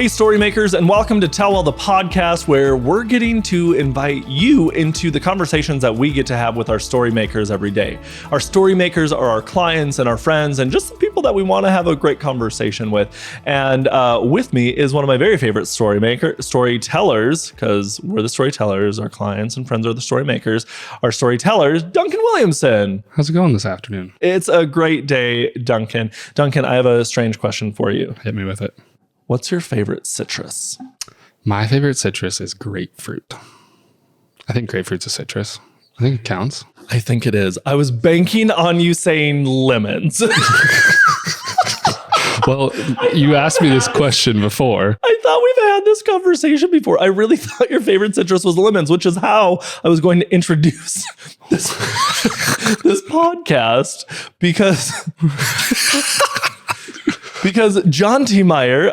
Hey, Storymakers, and welcome to Tellwell, the podcast where we're getting to invite you into the conversations that we get to have with our Storymakers every day. Our Storymakers are our clients and our friends and just the people that we want to have a great conversation with. And with me is one of my very favorite storytellers, because we're the storytellers, our clients and friends are the Storymakers, our storytellers, Duncan Williamson. How's it going this afternoon? It's a great day, Duncan. Duncan, I have a strange question for you. Hit me with it. What's your favorite citrus? My favorite citrus is grapefruit. I think grapefruit's a citrus. I think it counts. I think it is. I was banking on you saying lemons. Well, you asked me this question before. I thought we've had this conversation before. I really thought your favorite citrus was lemons, which is how I was going to introduce this, this podcast because John T. Meyer,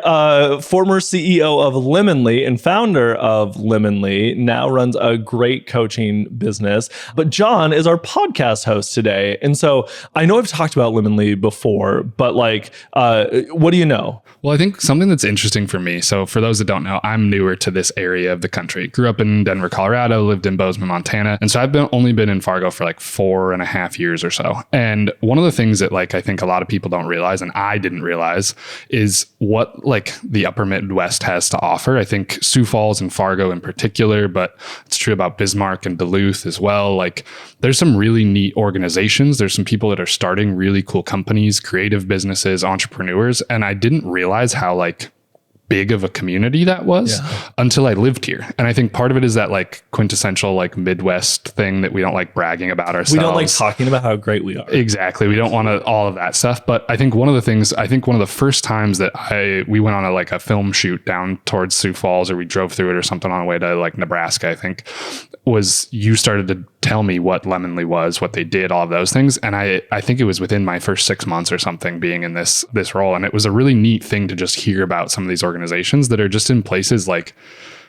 former CEO of Lemonly and founder of Lemonly, now runs a great coaching business. But John is our podcast host today. And so I know I've talked about Lemonly before, but what do you know? Well, I think something that's interesting for me. So for those that don't know, I'm newer to this area of the country. Grew up in Denver, Colorado, lived in Bozeman, Montana. And so I've only been in Fargo for like 4.5 years or so. And one of the things that I think a lot of people don't realize, and I didn't realize, is what the upper Midwest has to offer. I think Sioux Falls and Fargo in particular, but it's true about Bismarck and Duluth as well. There's some really neat organizations. There's some people that are starting really cool companies, creative businesses, entrepreneurs. And I didn't realize how big of a community that was until I lived here. And I think part of it is that quintessential Midwest thing that we don't like bragging about ourselves. We don't like talking about how great we are. Exactly. We don't want all of that stuff. But I think one of the first times that we went on a film shoot down towards Sioux Falls, or we drove through it or something on the way to Nebraska, I think, was you started to tell me what Lemonly was, what they did, all of those things. And I think it was within my first 6 months or something being in this role. And it was a really neat thing to just hear about some of these organizations that are just in places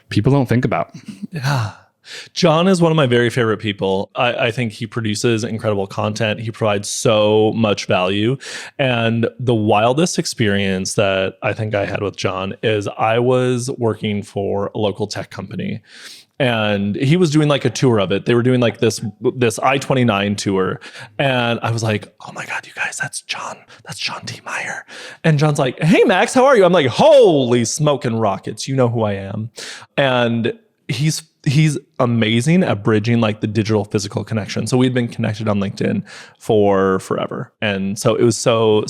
people don't think about. Yeah. John is one of my very favorite people. I think he produces incredible content. He provides so much value. And the wildest experience that I think I had with John is I was working for a local tech company. And he was doing a tour of it. They were doing this I-29 tour. And I was like, oh my God, you guys, that's John T. Meyer. And John's like, hey, Max, how are you? I'm like, holy smoking rockets. You know who I am. And he's amazing at bridging the digital physical connection. So we'd been connected on LinkedIn for forever. And so it was so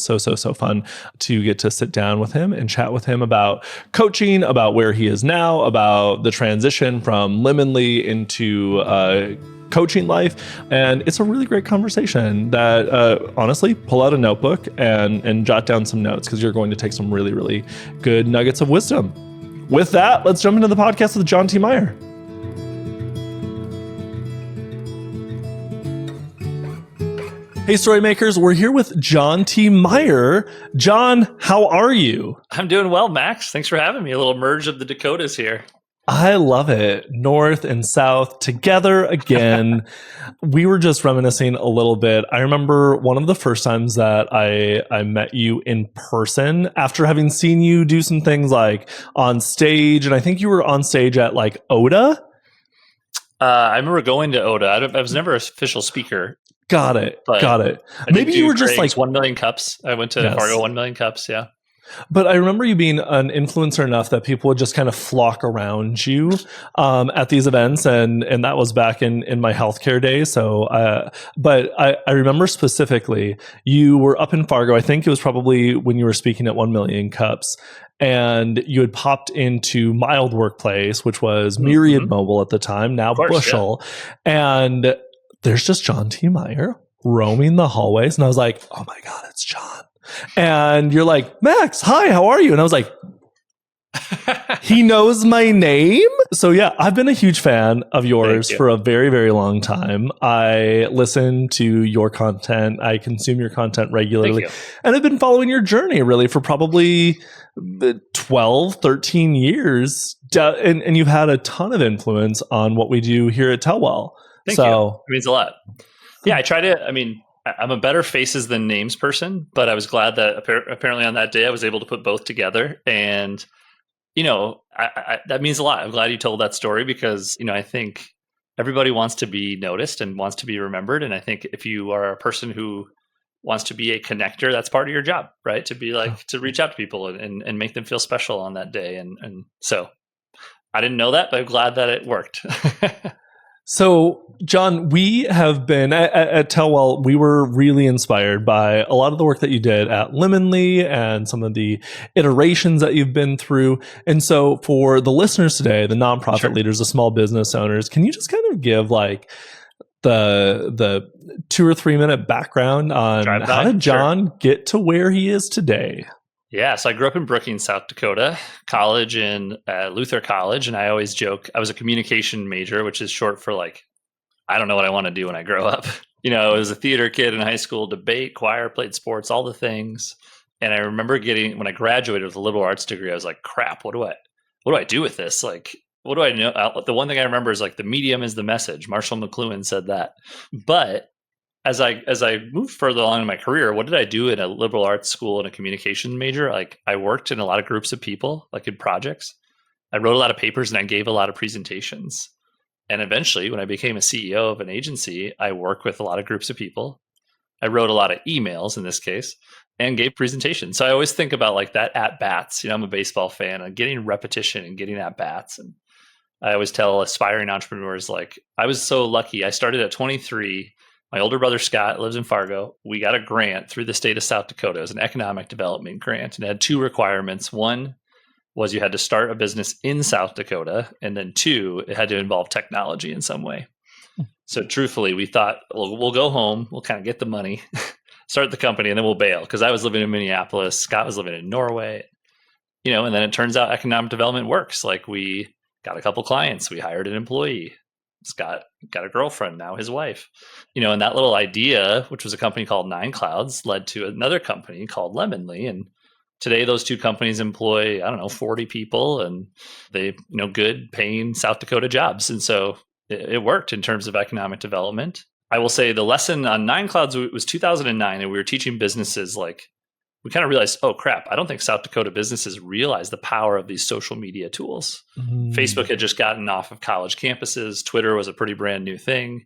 fun to get to sit down with him and chat with him about coaching, about where he is now, about the transition from Lemonly into coaching life. And it's a really great conversation that honestly, pull out a notebook and jot down some notes, because you're going to take some really, really good nuggets of wisdom. With that, let's jump into the podcast with John T. Meyer. Hey, Storymakers, we're here with John T. Meyer. John, how are you? I'm doing well, Max. Thanks for having me. A little merge of the Dakotas here. I love it. North and South together again. We were just reminiscing a little bit. I remember one of the first times that I met you in person after having seen you do some things on stage. And I think you were on stage at ODA. I remember going to ODA. I was never an official speaker. Got it. Maybe you were just 1 million cups. I went to Fargo 1 million cups. Yeah. But I remember you being an influencer enough that people would just kind of flock around you at these events. And that was back in my healthcare days. So, but I remember specifically you were up in Fargo. I think it was probably when you were speaking at 1 million cups. And you had popped into my old workplace, which was Myriad Mobile at the time, now Bushel. Yeah. And there's just John T. Meyer roaming the hallways. And I was like, oh my God, it's John. And you're like, Max, hi, how are you? And I was like, he knows my name. So yeah, I've been a huge fan of yours for a very, very long time. I listen to your content. I consume your content regularly. And I've been following your journey really for probably 12, 13 years. And you've had a ton of influence on what we do here at Tellwell. Thank you. It means a lot. Yeah, I'm a better faces than names person, but I was glad that apparently on that day I was able to put both together. And that means a lot. I'm glad you told that story because, I think everybody wants to be noticed and wants to be remembered. And I think if you are a person who wants to be a connector, that's part of your job, right? To be like, to reach out to people and make them feel special on that day. And so I didn't know that, but I'm glad that it worked. So, John, we have been at Tellwell, we were really inspired by a lot of the work that you did at Lemonly and some of the iterations that you've been through. And so for the listeners today, the nonprofit leaders, the small business owners, can you just kind of give like the 2 or 3 minute background on how did John get to where he is today? Yeah, so I grew up in Brookings, South Dakota, college in Luther College, and I always joke I was a communication major, which is short for like, I don't know what I want to do when I grow up. I was a theater kid in high school, debate, choir, played sports, all the things. And I remember when I graduated with a liberal arts degree, I was like, crap, what do I do with this? Like, what do I know? The one thing I remember is like the medium is the message. Marshall McLuhan said that. But as I moved further along in my career, what did I do in a liberal arts school and a communication major? Like I worked in a lot of groups of people, like in projects. I wrote a lot of papers and I gave a lot of presentations. And eventually, when I became a CEO of an agency, I worked with a lot of groups of people. I wrote a lot of emails in this case and gave presentations. So I always think about like that at bats. I'm a baseball fan and getting repetition and getting at bats. And I always tell aspiring entrepreneurs, like I was so lucky. I started at 23. My older brother, Scott, lives in Fargo. We got a grant through the state of South Dakota. It was an economic development grant and it had 2 requirements. One was you had to start a business in South Dakota. And then 2, it had to involve technology in some way. So truthfully, we thought, well, we'll go home. We'll kind of get the money, start the company, and then we'll bail. Because I was living in Minneapolis. Scott was living in Norway. And then it turns out economic development works. Like we got a couple clients. We hired an employee. Scott got a girlfriend, now his wife, and that little idea, which was a company called 9 Clouds, led to another company called Lemonly. And today those 2 companies employ, 40 people and they, good paying South Dakota jobs. And so it worked in terms of economic development. I will say the lesson on 9 Clouds was 2009. And we were teaching businesses like, we kind of realized, oh crap, I don't think South Dakota businesses realize the power of these social media tools. Facebook had just gotten off of college campuses. Twitter was a pretty brand new thing.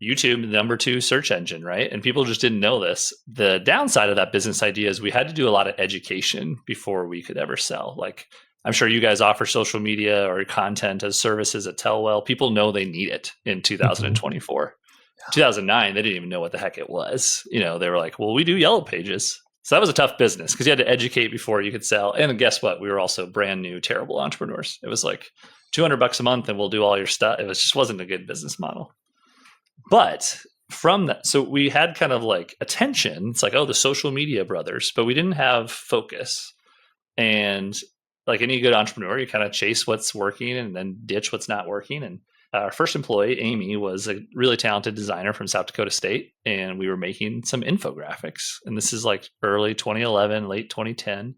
YouTube, the number 2 search engine, right? And people just didn't know this. The downside of that business idea is we had to do a lot of education before we could ever sell. Like I'm sure you guys offer social media or content as services at Tellwell. People know they need it in 2024. 2009, they didn't even know what the heck it was. They were like, well, we do yellow pages. So that was a tough business because you had to educate before you could sell. And guess what? We were also brand new, terrible entrepreneurs. It was like $200 a month and we'll do all your stuff. It just wasn't a good business model. But from that, so we had kind of like attention. It's like, oh, the social media brothers, but we didn't have focus. And like any good entrepreneur, you kind of chase what's working and then ditch what's not working. And our first employee, Amy, was a really talented designer from South Dakota State, and we were making some infographics. And this is like early 2011, late 2010.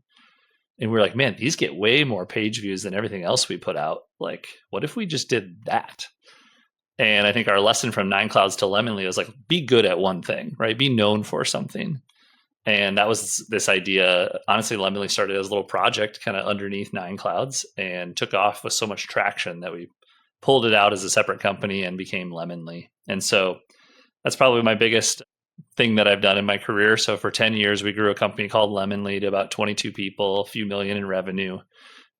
And we were like, man, these get way more page views than everything else we put out. Like, what if we just did that? And I think our lesson from 9 Clouds to Lemonly was like, be good at one thing, right? Be known for something. And that was this idea. Honestly, Lemonly started as a little project kind of underneath 9 Clouds and took off with so much traction that we pulled it out as a separate company and became Lemonly. And so that's probably my biggest thing that I've done in my career. So for 10 years, we grew a company called Lemonly to about 22 people, a few million in revenue.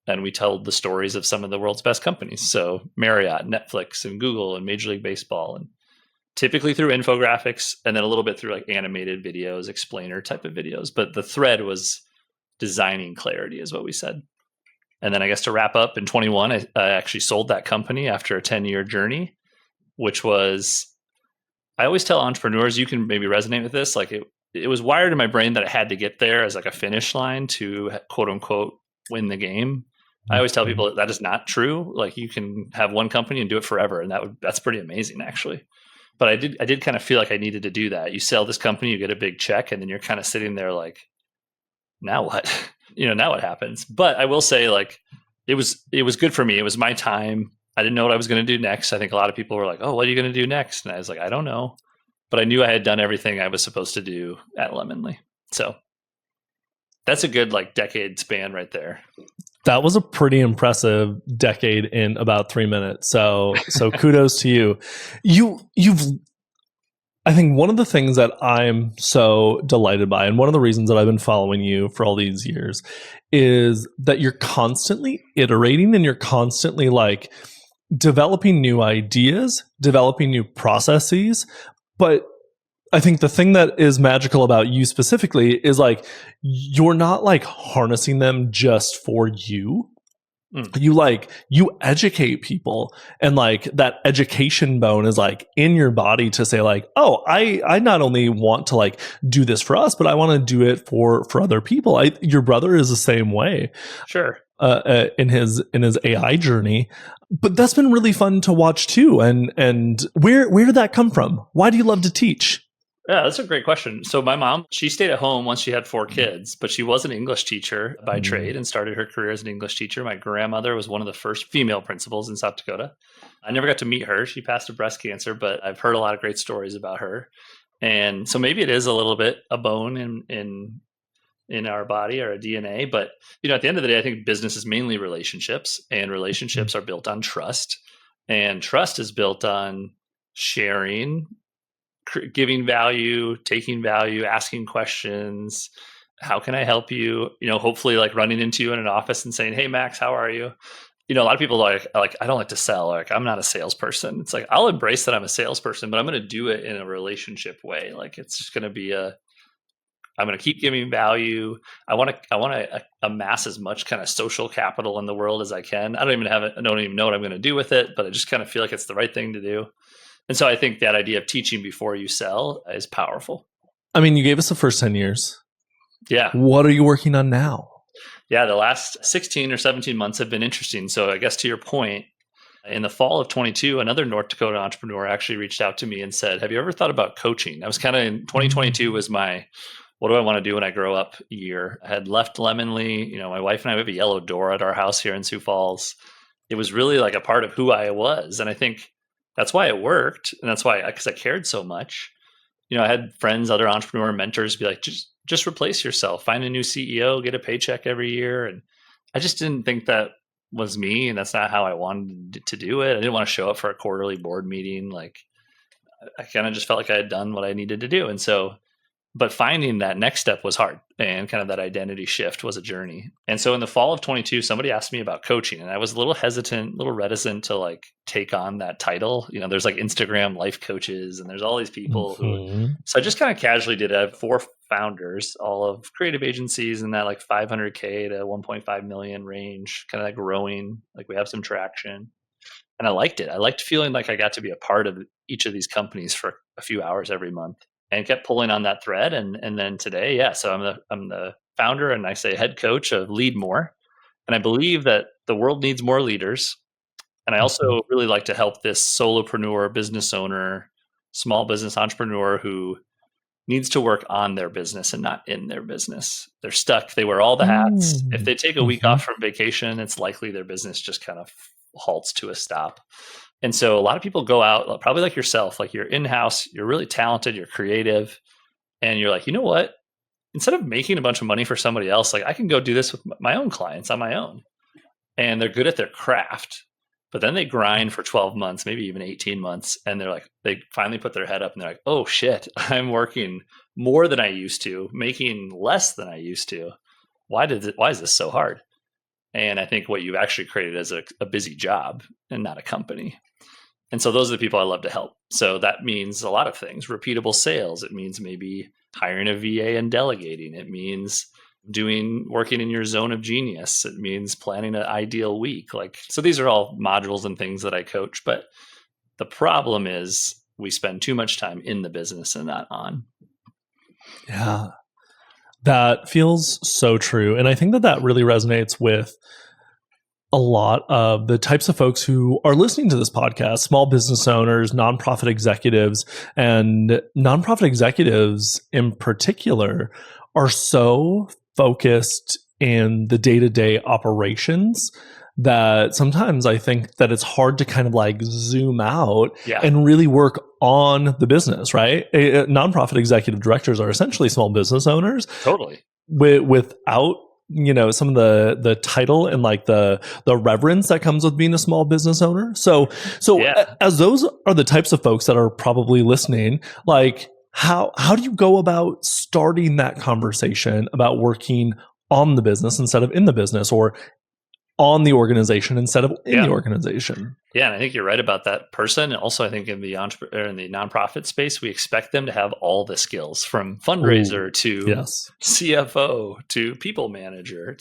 And we told the stories of some of the world's best companies. So Marriott, Netflix, and Google, and Major League Baseball, and typically through infographics and then a little bit through like animated videos, explainer type of videos. But the thread was designing clarity is what we said. And then I guess to wrap up in 21, I actually sold that company after a 10-year journey, which was, I always tell entrepreneurs, you can maybe resonate with this. Like it was wired in my brain that I had to get there as like a finish line to quote unquote win the game. I always tell people that is not true. Like you can have one company and do it forever. And that's pretty amazing actually. But I did kind of feel like I needed to do that. You sell this company, you get a big check, and then you're kind of sitting there like, now what? Now what happens? But I will say, like, it was good for me. It was my time. I didn't know what I was going to do next. I think a lot of people were like, oh, what are you going to do next? And I was like, I don't know. But I knew I had done everything I was supposed to do at Lemonly. So that's a good like decade span right there. That was a pretty impressive decade in about 3 minutes. So kudos to you. You've I think one of the things that I'm so delighted by, and one of the reasons that I've been following you for all these years, is that you're constantly iterating and you're constantly like developing new ideas, developing new processes. But I think the thing that is magical about you specifically is like you're not like harnessing them just for you. You educate people, and like that education bone is like in your body to say like, oh, I not only want to like do this for us, but I want to do it for other people. Your brother is the same way. Sure. In his AI journey, but that's been really fun to watch too. And where did that come from? Why do you love to teach? Yeah, that's a great question. So my mom, she stayed at home once she had 4 kids, but she was an English teacher by trade and started her career as an English teacher. My grandmother was one of the first female principals in South Dakota. I never got to meet her. She passed of breast cancer, but I've heard a lot of great stories about her. And so maybe it is a little bit a bone in our body or a DNA. But at the end of the day, I think business is mainly relationships, and relationships are built on trust. And trust is built on sharing, giving value, taking value, asking questions. How can I help you? Hopefully like running into you in an office and saying, hey, Max, how are you? A lot of people are like, I don't like to sell. Like, I'm not a salesperson. It's like, I'll embrace that I'm a salesperson, but I'm going to do it in a relationship way. Like, it's just going to be I'm going to keep giving value. I want to amass as much kind of social capital in the world as I can. I don't even know what I'm going to do with it, but I just kind of feel like it's the right thing to do. And so I think that idea of teaching before you sell is powerful. I mean, you gave us the first 10 years. Yeah. What are you working on now? Yeah, the last 16 or 17 months have been interesting. So I guess to your point, in the fall of 22, another North Dakota entrepreneur actually reached out to me and said, have you ever thought about coaching? I was kind of in 2022 was my, what do I want to do when I grow up year? I had left Lemonly. My wife and I have a yellow door at our house here in Sioux Falls. It was really like a part of who I was. And I think that's why it worked. And that's why, because I cared so much. I had friends, other entrepreneur mentors be like, just replace yourself, find a new CEO, get a paycheck every year. And I just didn't think that was me. And that's not how I wanted to do it. I didn't want to show up for a quarterly board meeting. Like, I kind of just felt like I had done what I needed to do. And so, but finding that next step was hard, and kind of that identity shift was a journey. And so in the fall of 22, somebody asked me about coaching, and I was a little hesitant, a little reticent to like take on that title. There's like Instagram life coaches, and there's all these people who, so I just kind of casually did it. I have 4 founders, all of creative agencies in that like 500K to 1.5 million range, kind of like growing, like we have some traction. And I liked it. I liked feeling like I got to be a part of each of these companies for a few hours every month, and kept pulling on that thread. And then today, yeah, so I'm the founder, and I say head coach of Lead More. And I believe that the world needs more leaders. And I also really like to help this solopreneur, business owner, small business entrepreneur who needs to work on their business and not in their business. They're stuck. They wear all the hats. If they take a week off from vacation, it's likely their business just kind of halts to a stop. And so a lot of people go out, probably like yourself, like you're in-house, you're really talented, you're creative, and you're like, you know what? Instead of making a bunch of money for somebody else, like I can go do this with my own clients on my own. And they're good at their craft, but then they grind for 12 months, maybe even 18 months. And they're like, they finally put their head up and they're like, oh shit, I'm working more than I used to, making less than I used to. Why is this so hard? And I think what you've actually created is a busy job and not a company. And so those are the people I love to help. So that means a lot of things. Repeatable sales. It means maybe hiring a VA and delegating. It means working in your zone of genius. It means planning an ideal week. So these are all modules and things that I coach. But the problem is we spend too much time in the business and not on. Yeah, that feels so true. And I think that really resonates with a lot of the types of folks who are listening to this podcast, small business owners, nonprofit executives, and nonprofit executives in particular are so focused in the day-to-day operations that sometimes I think that it's hard to kind of like zoom out and really work on the business, right? Nonprofit executive directors are essentially small business owners. Totally. Without some of the title and like the reverence that comes with being a small business owner. So Yeah. as those are the types of folks that are probably listening, like how do you go about starting that conversation about working on the business instead of in the business, or on the organization instead of in the organization? Yeah, and I think you're right about that person. And also, I think in the nonprofit space, we expect them to have all the skills, from fundraiser to CFO to people manager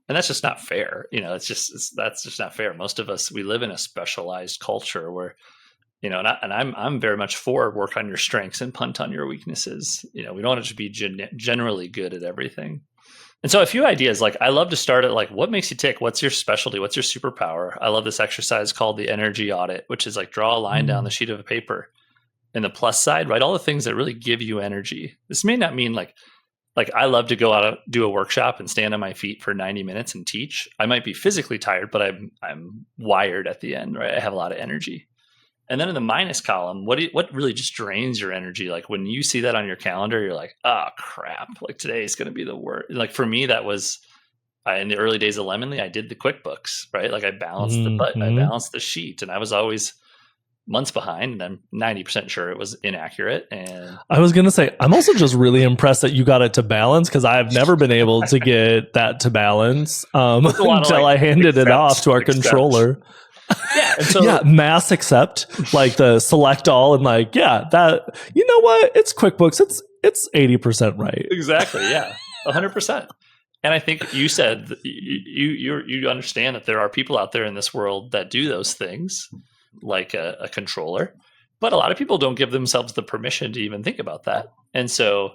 and that's just not fair. That's just not fair. Most of us, we live in a specialized culture where, and I'm very much for work on your strengths and punt on your weaknesses. We don't want to just be generally good at everything. And so a few ideas, like I love to start at like, what makes you tick? What's your specialty? What's your superpower? I love this exercise called the energy audit, which is like draw a line down the sheet of paper. And the plus side, write all the things that really give you energy. This may not mean like I love to go out, do a workshop and stand on my feet for 90 minutes and teach. I might be physically tired, but I'm wired at the end, right? I have a lot of energy. And then in the minus column, what really just drains your energy? Like when you see that on your calendar, you're like, oh crap, like today is going to be the worst. Like for me, that was in the early days of Lemonly, I did the QuickBooks, right? Like I balanced the button, I balanced the sheet, and I was always months behind, and I'm 90% sure it was inaccurate. And I was going to say, I'm also just really impressed that you got it to balance, because I've never been able to get that to balance until I handed it off to our controller. Yeah. And so, mass accept, like the select all, and like, that, you know what? It's QuickBooks. It's 80% right. Exactly. Yeah. 100%. And I think you said you understand that there are people out there in this world that do those things, like a controller, but a lot of people don't give themselves the permission to even think about that. And so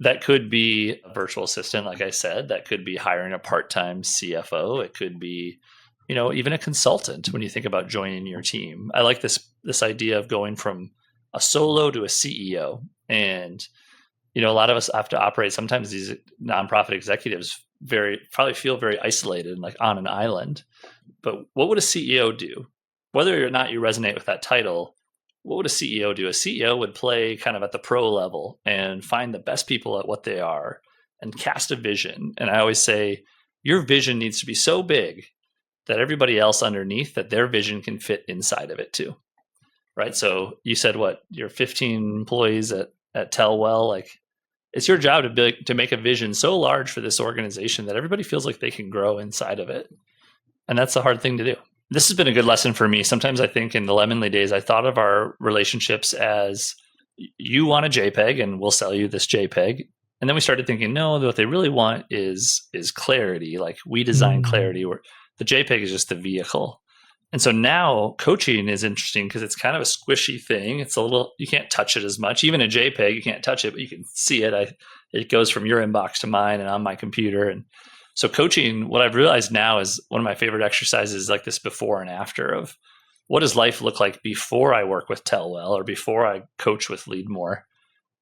that could be a virtual assistant, like I said. That could be hiring a part-time CFO. It could be, even a consultant when you think about joining your team. I like this idea of going from a solo to a CEO. And, a lot of us have to operate. Sometimes these nonprofit executives probably feel very isolated and like on an island. But what would a CEO do? Whether or not you resonate with that title, what would a CEO do? A CEO would play kind of at the pro level and find the best people at what they are and cast a vision. And I always say, your vision needs to be so big that everybody else underneath, that their vision can fit inside of it too, right? So you said you're 15 employees at Tellwell. Like, it's your job to make a vision so large for this organization that everybody feels like they can grow inside of it. And that's a hard thing to do. This has been a good lesson for me. Sometimes I think in the Lemonly days, I thought of our relationships as, you want a JPEG and we'll sell you this JPEG. And then we started thinking, no, what they really want is clarity. Like, we design clarity, where the JPEG is just the vehicle. And so now coaching is interesting because it's kind of a squishy thing. It's a little, you can't touch it as much. Even a JPEG, you can't touch it, but you can see it. It goes from your inbox to mine and on my computer. And so coaching, what I've realized now is one of my favorite exercises, like this before and after, of what does life look like before I work with Tellwell or before I coach with Lead More?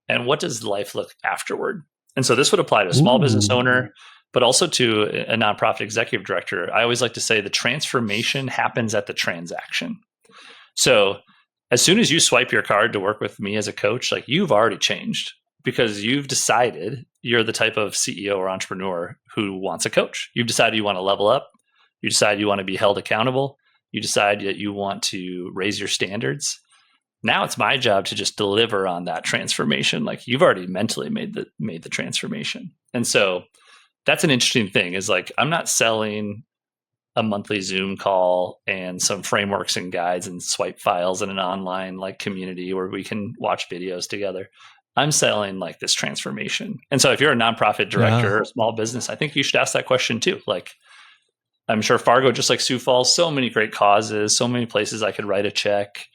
And what does life look afterward? And so this would apply to a small business owner, but also to a nonprofit executive director. I always like to say the transformation happens at the transaction. So as soon as you swipe your card to work with me as a coach, like, you've already changed, because you've decided you're the type of CEO or entrepreneur who wants a coach. You've decided you want to level up. You decide you want to be held accountable. You decide that you want to raise your standards. Now it's my job to just deliver on that transformation. Like, you've already mentally made the transformation. And so that's an interesting thing, is like, I'm not selling a monthly Zoom call and some frameworks and guides and swipe files in an online like community where we can watch videos together. I'm selling like this transformation. And so if you're a nonprofit director or a small business, I think you should ask that question too. Like, I'm sure Fargo, just like Sioux Falls, so many great causes, so many places I could write a check,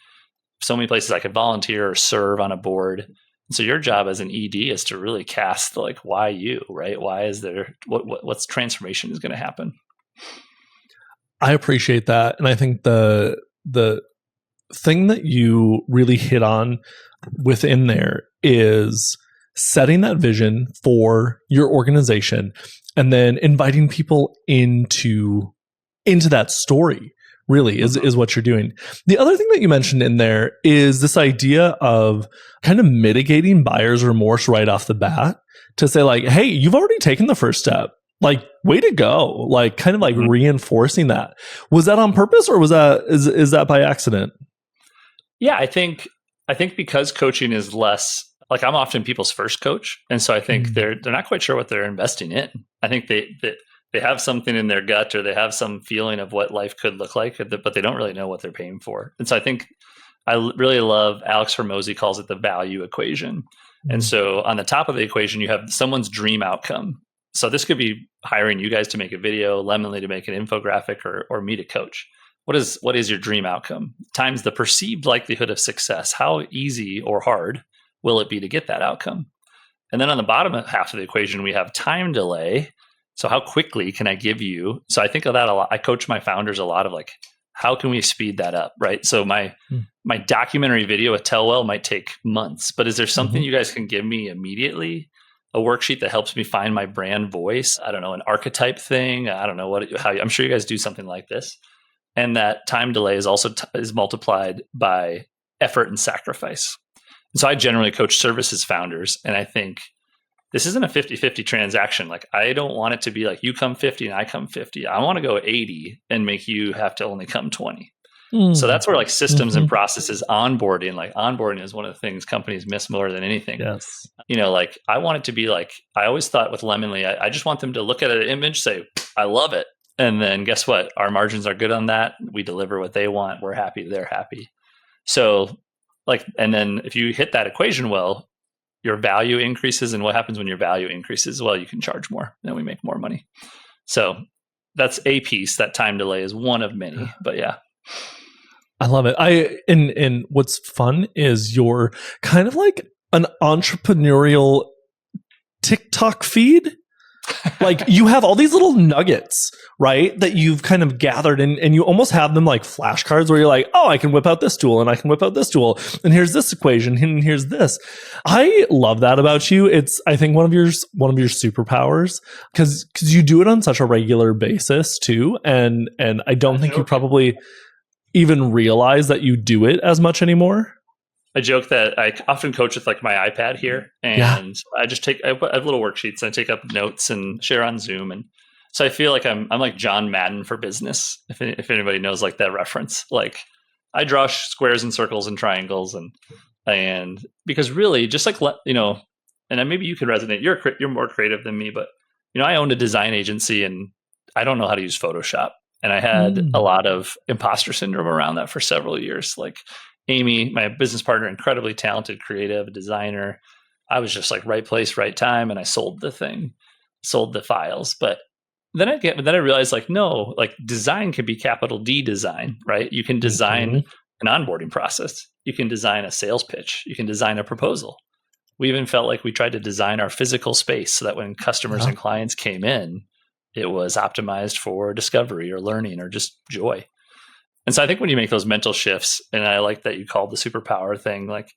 so many places I could volunteer or serve on a board. And so your job as an ED is to really cast like, why you, right? Why is there, what's transformation is going to happen? I appreciate that. And I think the thing that you really hit on within there is setting that vision for your organization and then inviting people into that story, really is what you're doing. The other thing that you mentioned in there is this idea of kind of mitigating buyer's remorse right off the bat, to say like, hey, you've already taken the first step. Like, way to go. Like, kind of like reinforcing that. Was that on purpose, or was that, is that by accident? Yeah, I think because coaching is less, like, I'm often people's first coach. And so I think they're not quite sure what they're investing in. I think they have something in their gut, or they have some feeling of what life could look like, but they don't really know what they're paying for. And so I think I really love, Alex Hormozy calls it the value equation. And so on the top of the equation, you have someone's dream outcome. So this could be hiring you guys to make a video, Lemonly to make an infographic, or me to coach. What is your dream outcome times the perceived likelihood of success? How easy or hard will it be to get that outcome? And then on the bottom half of the equation, we have time delay. So how quickly can I give you? So I think of that a lot. I coach my founders a lot of like, how can we speed that up, right? So my documentary video with Tellwell might take months, but is there something you guys can give me immediately? A worksheet that helps me find my brand voice? I don't know, an archetype thing. I don't know I'm sure you guys do something like this. And that time delay is also is multiplied by effort and sacrifice. And so I generally coach services founders, and I think this isn't a 50-50 transaction. Like, I don't want it to be like you come 50 and I come 50. I want to go 80 and make you have to only come 20. So that's where like systems and processes, onboarding is one of the things companies miss more than anything. Yes. Like, I want it to be like, I always thought with Lemonly, I just want them to look at an image, say, I love it. And then guess what? Our margins are good on that. We deliver what they want. We're happy. They're happy. So like, and then if you hit that equation well, your value increases. And what happens when your value increases? Well, you can charge more, then we make more money. So that's a piece. That time delay is one of many, but yeah. I love it. And what's fun is you're kind of like an entrepreneurial TikTok feed. Like, you have all these little nuggets, right, that you've kind of gathered, and you almost have them like flashcards where you're like, oh, I can whip out this tool, and I can whip out this tool, and here's this equation, and here's this. I love that about you. It's, I think, one of your superpowers, because you do it on such a regular basis too, and I don't think you probably even realize that you do it as much anymore. I joke that I often coach with like my iPad here, and I have little worksheets, and I take up notes and share on Zoom. And so I feel like I'm like John Madden for business. If anybody knows like that reference, like I draw squares and circles and triangles, and because really just like, and then maybe you can resonate. You're more creative than me, but I owned a design agency, and I don't know how to use Photoshop. And I had a lot of imposter syndrome around that for several years. Like Amy, my business partner, incredibly talented, creative, designer. I was just like right place, right time. And I sold the files. But then I realized like, no, like design can be capital D design, right? You can design an onboarding process. You can design a sales pitch. You can design a proposal. We even felt like we tried to design our physical space so that when customers and clients came in, it was optimized for discovery or learning or just joy. And so I think when you make those mental shifts, and I like that you called the superpower thing, like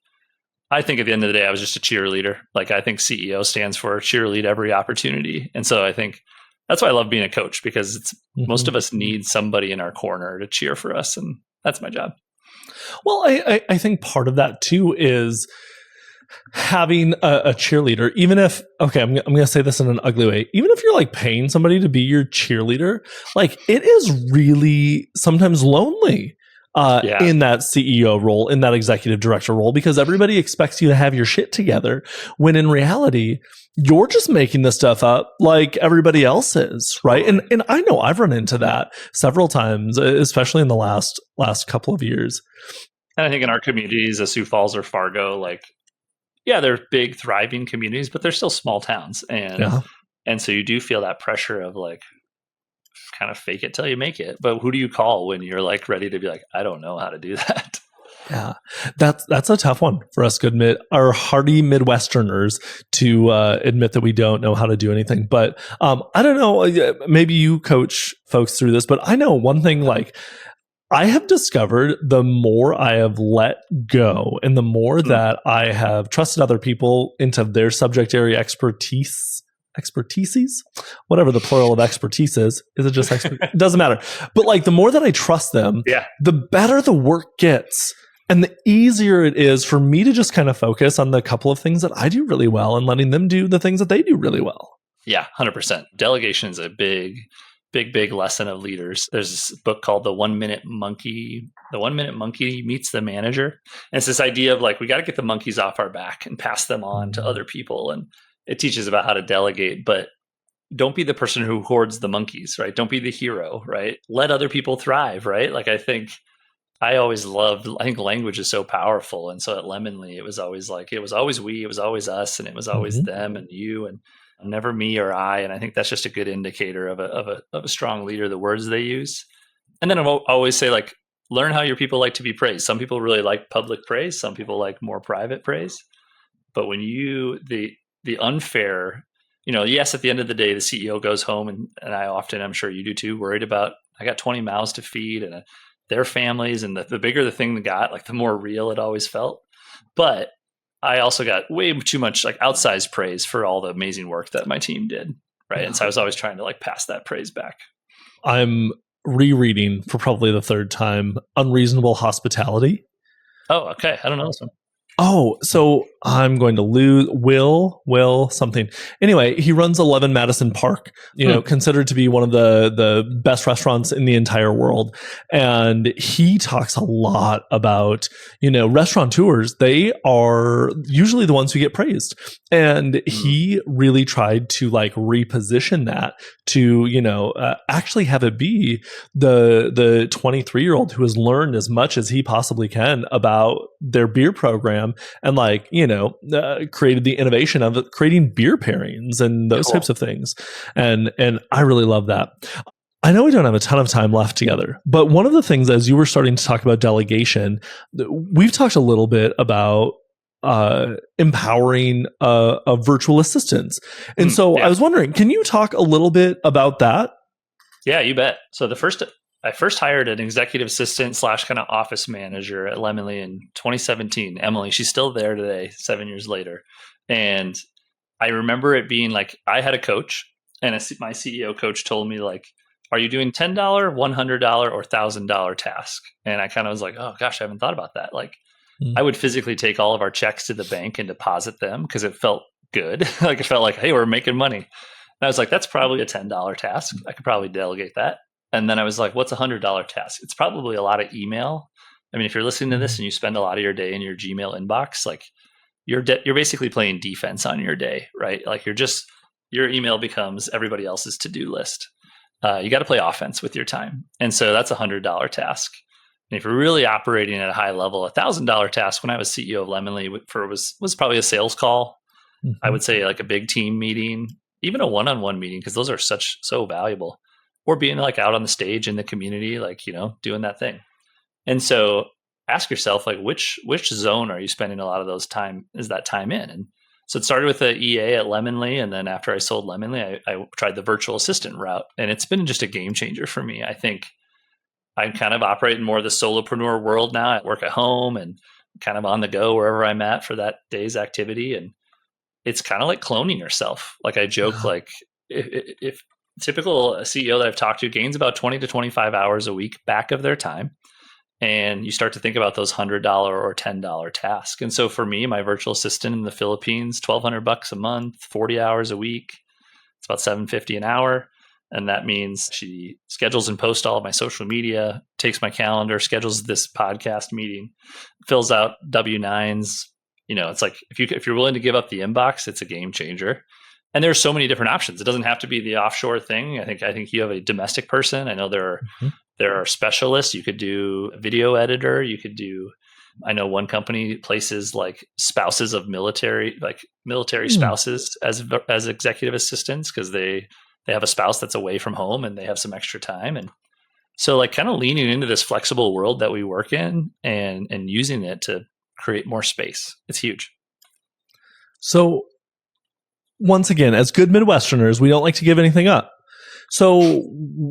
I think at the end of the day, I was just a cheerleader. Like I think CEO stands for cheerlead every opportunity. And so I think that's why I love being a coach, because it's most of us need somebody in our corner to cheer for us. And that's my job. Well, I think part of that too is having a cheerleader, even if, okay, I'm going to say this in an ugly way, even if you're like paying somebody to be your cheerleader, like it is really sometimes lonely in that CEO role, in that executive director role, because everybody expects you to have your shit together, when in reality, you're just making this stuff up like everybody else is, right? And I know I've run into that several times, especially in the last couple of years. And I think in our communities, Sioux Falls or Fargo, like, yeah, they're big, thriving communities, but they're still small towns. And so you do feel that pressure of like, kind of fake it till you make it. But who do you call when you're like ready to be like, I don't know how to do that? Yeah, that's a tough one for us to admit, our hardy Midwesterners, to admit that we don't know how to do anything. But I don't know, maybe you coach folks through this, but I know one thing, like, I have discovered the more I have let go and the more that I have trusted other people into their subject area expertises, whatever the plural of expertise is it just expert? It doesn't matter. But like the more that I trust them, the better the work gets. And the easier it is for me to just kind of focus on the couple of things that I do really well and letting them do the things that they do really well. Yeah, 100%. Delegation is a big lesson of leaders. There's this book called The 1 Minute Monkey. The 1 Minute Monkey Meets the Manager. And it's this idea of like, we got to get the monkeys off our back and pass them on to other people. And it teaches about how to delegate, but don't be the person who hoards the monkeys, right? Don't be the hero, right? Let other people thrive, right? Like I think language is so powerful. And so at Lemonly, it was always we, it was always us, and it was always them and you, and never me or I. And I think that's just a good indicator of a strong leader, the words they use. And then I always say, like, learn how your people like to be praised. Some people really like public praise. Some people like more private praise. But when the unfair, yes, at the end of the day, the CEO goes home, and I often, I'm sure you do too, worried about, I got 20 mouths to feed and their families. And the bigger the thing got, like the more real it always felt. But I also got way too much like outsized praise for all the amazing work that my team did. Right. And so I was always trying to like pass that praise back. I'm rereading for probably the third time Unreasonable Hospitality. Oh, okay. I don't know this one. Oh, so I'm going to lose Will something. Anyway, he runs 11 Madison Park, considered to be one of the best restaurants in the entire world. And he talks a lot about, restaurateurs. They are usually the ones who get praised. And he really tried to like reposition that to, actually have it be the 23-year-old who has learned as much as he possibly can about their beer program and like, created the innovation of creating beer pairings and those types of things. And I really love that. I know we don't have a ton of time left together, but one of the things, as you were starting to talk about delegation, we've talked a little bit about empowering virtual assistants. And so I was wondering, can you talk a little bit about that? Yeah, you bet. So I first hired an executive assistant / kind of office manager at Lemonly in 2017. Emily, she's still there today, 7 years later. And I remember it being like, I had a coach, and my CEO coach told me like, are you doing $10, $100, or $1,000 task? And I kind of was like, oh gosh, I haven't thought about that. Like I would physically take all of our checks to the bank and deposit them because it felt good. Like it felt like, hey, we're making money. And I was like, that's probably a $10 task. I could probably delegate that. And then I was like, what's a $100 task? It's probably a lot of email. I mean, if you're listening to this and you spend a lot of your day in your Gmail inbox, like you're basically playing defense on your day, right? Like your email becomes everybody else's to-do list. You got to play offense with your time. And so that's a $100 task. And if you're really operating at a high level, a $1,000 task, when I was CEO of Lemonly, was probably a sales call. I would say like a big team meeting, even a one-on-one meeting, because those are so valuable. Or being like out on the stage in the community, like, doing that thing. And so ask yourself, like, which zone are you spending a lot of that time in? And so it started with the EA at Lemonly. And then after I sold Lemonly, I tried the virtual assistant route. And it's been just a game changer for me. I think I'm kind of operating more of the solopreneur world now. I work at home and kind of on the go wherever I'm at for that day's activity. And it's kind of like cloning yourself. Like I joke, like if typical CEO that I've talked to gains about 20 to 25 hours a week back of their time. And you start to think about those $100 or $10 tasks. And so for me, my virtual assistant in the Philippines, $1,200 a month, 40 hours a week. It's about $750 an hour. And that means she schedules and posts all of my social media, takes my calendar, schedules this podcast meeting, fills out W-9s. It's like, if you're willing to give up the inbox, it's a game changer. And there's so many different options. It doesn't have to be the offshore thing. I think you have a domestic person. I know there are specialists. You could do a video editor. You could do, I know one company places like spouses of military spouses as executive assistants because they have a spouse that's away from home and they have some extra time. And so like kind of leaning into this flexible world that we work in and using it to create more space. It's huge. So once again, as good Midwesterners, we don't like to give anything up. So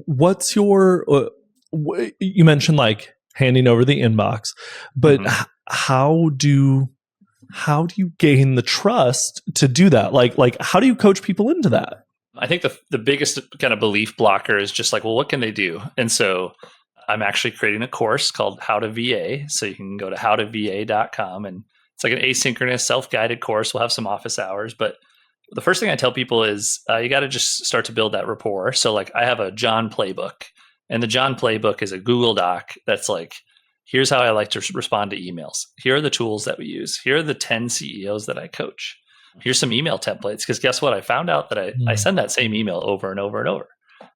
what's your, you mentioned like handing over the inbox, but how do you gain the trust to do that? Like how do you coach people into that? I think the biggest kind of belief blocker is just like, well, what can they do? And so I'm actually creating a course called How to VA. So you can go to howtova.com and it's like an asynchronous self-guided course. We'll have some office hours, but The first thing I tell people is you got to just start to build that rapport. So like I have a John playbook, and the John playbook is a Google Doc that's like, here's how I like to respond to emails. Here are the tools that we use. Here are the 10 CEOs that I coach. Here's some email templates. Because guess what? I found out that I send that same email over and over and over.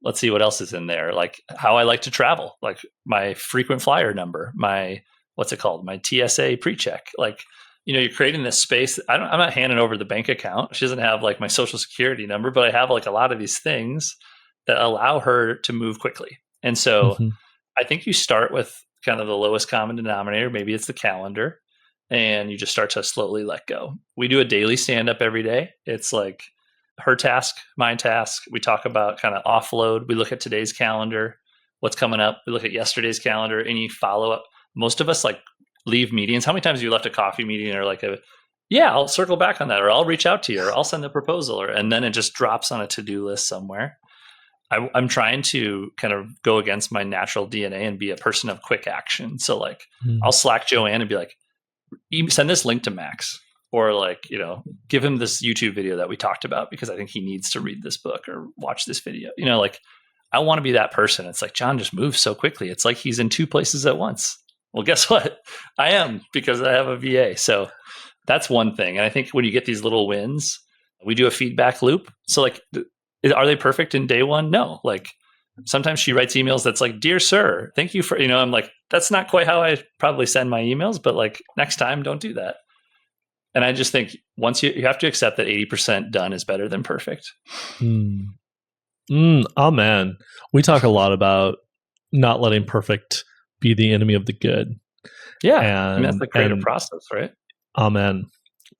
Let's see what else is in there. Like how I like to travel, like my frequent flyer number, my, what's it called? My TSA pre-check. Like, you're creating this space. I'm not handing over the bank account. She doesn't have like my social security number, but I have like a lot of these things that allow her to move quickly. And so I think you start with kind of the lowest common denominator. Maybe it's the calendar, and you just start to slowly let go. We do a daily stand-up every day. It's like her task, my task. We talk about kind of offload. We look at today's calendar, what's coming up. We look at yesterday's calendar, any follow-up. Most of us like leave meetings. How many times have you left a coffee meeting or like I'll circle back on that, or I'll reach out to you, or I'll send the proposal, and then it just drops on a to-do list somewhere. I'm trying to kind of go against my natural DNA and be a person of quick action. So like I'll Slack Joanne and be like, send this link to Max, or like, give him this YouTube video that we talked about because I think he needs to read this book or watch this video. Like I want to be that person. It's like, John just moves so quickly. It's like he's in two places at once. Well, guess what? I am, because I have a VA. So that's one thing. And I think when you get these little wins, we do a feedback loop. So like, are they perfect in day one? No. Like sometimes she writes emails that's like, dear sir, thank you for, I'm like, that's not quite how I probably send my emails, but like next time, don't do that. And I just think once you have to accept that 80% done is better than perfect. Amen. We talk a lot about not letting perfect be the enemy of the good. Yeah. And that's the creative process, right? Amen.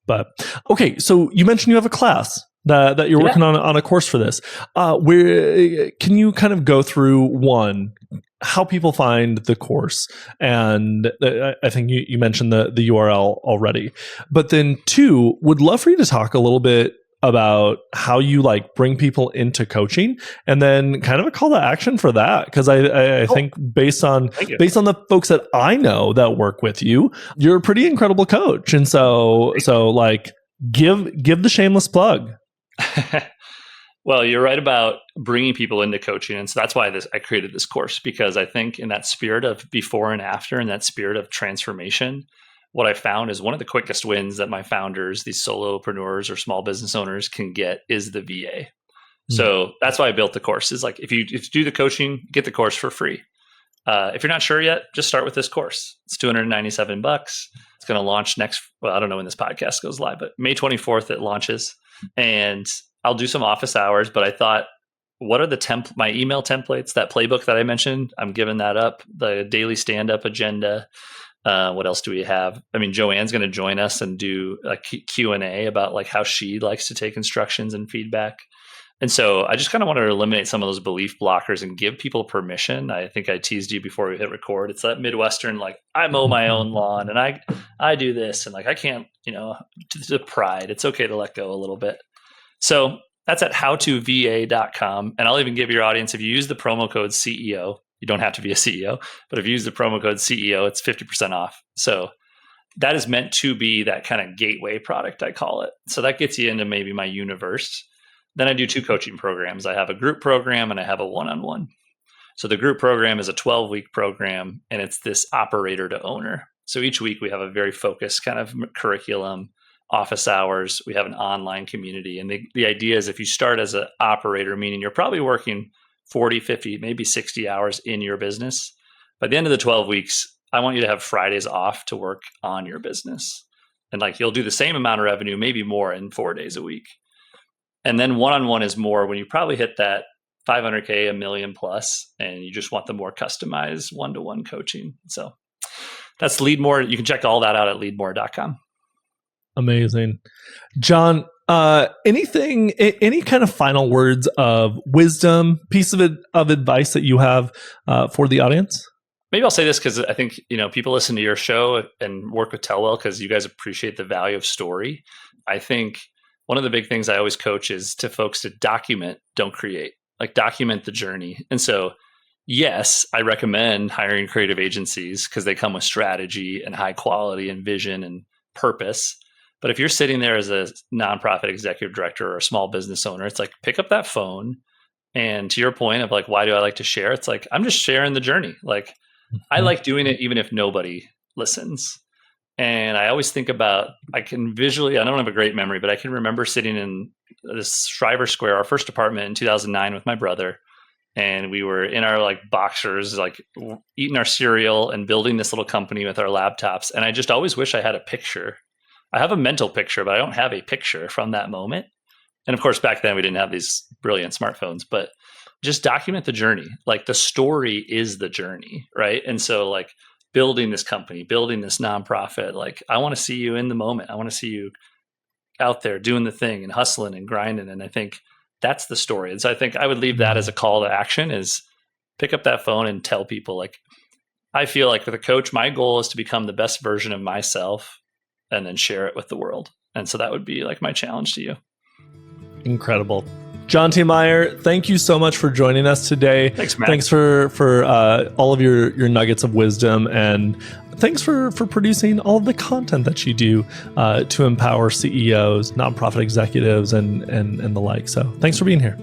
But okay, so you mentioned you have a class that you're working on a course for this. Where can you kind of go through one, how people find the course? And I think you mentioned the URL already. But then two, would love for you to talk a little bit about how you like bring people into coaching, and then kind of a call to action for that. Because I think based on the folks that I know that work with you, you're a pretty incredible coach. And so like give the shameless plug. Well, you're right about bringing people into coaching. And so that's why I created this course, because I think in that spirit of before and after, in that spirit of transformation, what I found is one of the quickest wins that my founders, these solopreneurs or small business owners, can get is the VA. So that's why I built the course. Is like, if you do the coaching, get the course for free. If you're not sure yet, just start with this course. It's $297. It's going to launch I don't know when this podcast goes live, but May 24th it launches. And I'll do some office hours, but I thought, what are my email templates, that playbook that I mentioned? I'm giving that up. The daily stand-up agenda. What else do we have? I mean, Joanne's going to join us and do a Q&A about like how she likes to take instructions and feedback. And so I just kind of want to eliminate some of those belief blockers and give people permission. I think I teased you before we hit record. It's that Midwestern, like, I mow my own lawn and I do this, and like, I can't, the pride. It's okay to let go a little bit. So that's at howtova.com. And I'll even give your audience, if you use the promo code CEO, you don't have to be a CEO, but if you use the promo code CEO, it's 50% off. So that is meant to be that kind of gateway product, I call it. So that gets you into maybe my universe. Then I do 2 coaching programs. I have a group program and I have a one-on-one. So the group program is a 12-week program, and it's this operator to owner. So each week we have a very focused kind of curriculum, office hours. We have an online community. And the idea is, if you start as an operator, meaning you're probably working 40, 50, maybe 60 hours in your business, by the end of the 12 weeks, I want you to have Fridays off to work on your business. And like, you'll do the same amount of revenue, maybe more, in 4 days a week. And then one-on-one is more when you probably hit that 500K, $1 million plus, and you just want the more customized one-to-one coaching. So that's Leadmore. You can check all that out at leadmore.com. Amazing. John, any kind of final words of wisdom, piece of advice that you have for the audience? Maybe I'll say this because I think, people listen to your show and work with Tellwell because you guys appreciate the value of story. I think one of the big things I always coach is to folks to document, don't create. Like, document the journey. And so, yes, I recommend hiring creative agencies because they come with strategy and high quality and vision and purpose. But if you're sitting there as a nonprofit executive director or a small business owner, it's like, pick up that phone. And to your point of like, why do I like to share? It's like, I'm just sharing the journey. Like, I like doing it even if nobody listens. And I always think about, I can visually, I don't have a great memory, but I can remember sitting in this Shriver Square, our first apartment in 2009 with my brother. And we were in our like boxers, like eating our cereal and building this little company with our laptops. And I just always wish I had a picture. I have a mental picture, but I don't have a picture from that moment. And of course, back then we didn't have these brilliant smartphones, but just document the journey. Like the story is the journey, right? And so like building this company, building this nonprofit, like I want to see you in the moment. I want to see you out there doing the thing and hustling and grinding. And I think that's the story. And so I think I would leave that as a call to action is pick up that phone and tell people. Like, I feel like with a coach, my goal is to become the best version of myself and then share it with the world. And so that would be like my challenge to you. Incredible. John T. Meyer, thank you so much for joining us today. Thanks, Matt. Thanks for all of your nuggets of wisdom, and thanks for producing all of the content that you do to empower CEOs, nonprofit executives, and the like. So thanks for being here.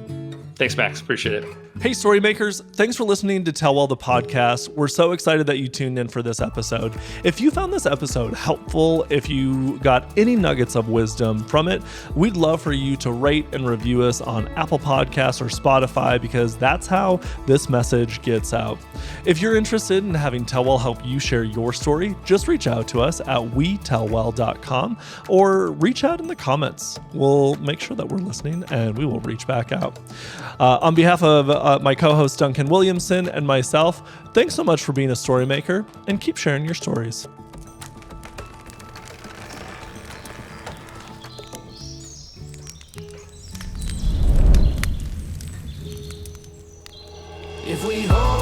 Thanks, Max. Appreciate it. Hey, Storymakers. Thanks for listening to Tellwell, the podcast. We're so excited that you tuned in for this episode. If you found this episode helpful, if you got any nuggets of wisdom from it, we'd love for you to rate and review us on Apple Podcasts or Spotify, because that's how this message gets out. If you're interested in having Tellwell help you share your story, just reach out to us at wetellwell.com or reach out in the comments. We'll make sure that we're listening and we will reach back out. On behalf of my co-host Duncan Williamson and myself, thanks so much for being a story maker, and keep sharing your stories. If we hold